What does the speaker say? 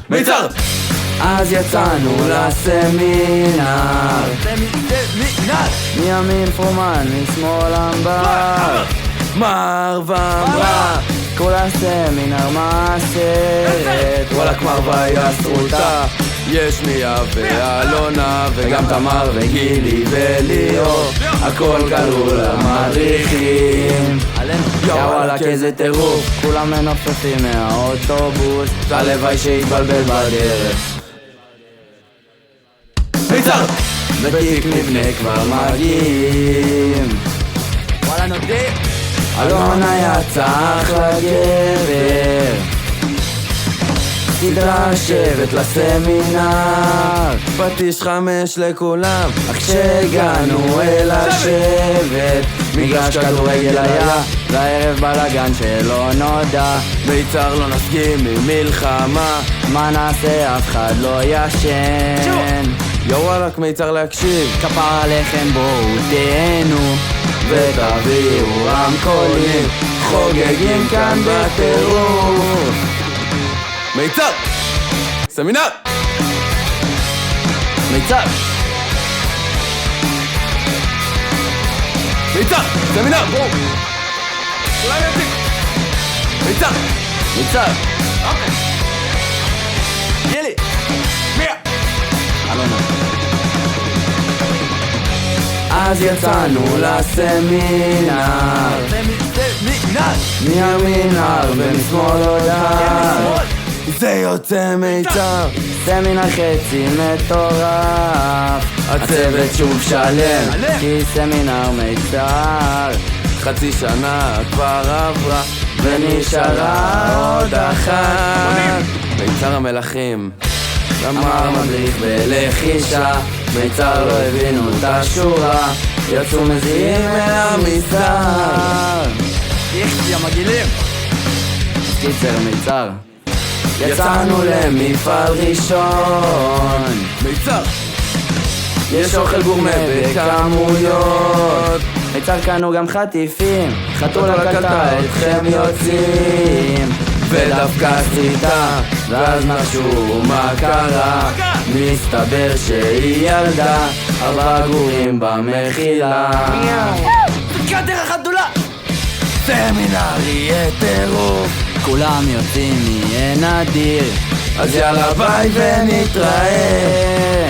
מיצר! אז יצאנו לסמינר, מימין פרומן, משמאל אמבר, מרווה אמרה כל הסמינר מהסרט, וואלק מרווה היא הסרוטה. יש מיה ואלונה וגם תמר וגילי וליאור, הכל קראו למדריכים. יא וואלק איזה טירוף, כולם מנופפים מהאוטובוס, הלוואי שהתבלבל בדרך. מיצר! בתיק מבנה כבר מגיעים, וואלה נודע! אלונה יצא אחלה גבר, סדרה שבט לסמינר, פטיש 5 לכולם. אך כשהגענו אל השבט, מגרש כדורגל היה, והערב בלגן שלא נודע. מיצר לא נסכים ממלחמה, מה נעשה, אף אחד לא ישן. יא וואלק מיצר להקשיב, כפר עליכם בואו תהנו, ותביאו רמקולים, חוגגים כאן בטירוף. מיצר! סמינר! מיצר! מיצר! סמינר! בואו! אולי נציג! מיצר! מיצר! אוקיי! ילי! מיה! אלונה. אז יצאנו לסמינר, מימין הר ומשמאל הודעה, זה יוצא מיצר! סמינר חצי מטורף, הצוות שוב שלם, כי סמינר מיצר, חצי שנה כבר עברה ונשארה עוד אחת. מיצר המלכים אמר מדריך בלחישה, מיצר לא הבינו את השורה, יצאו מזיעים אל המסדר. יחי המגעילים! קיצר מיצר, יצאנו למפעל ראשון, מיצר! יש אוכל גורמה בכמויות, מיצר קנו גם חטיפים, חתולה קלטה אתכם יוצאים, ודווקא סריטה, ואז נחשו מה קרה, מסתבר שהיא ילדה 4 גורים במחילה. דרך חתולה! סמינר יהיה טירוף, כולם יוצאים יהיה נדיר, אז יאללה ביי ונתראה.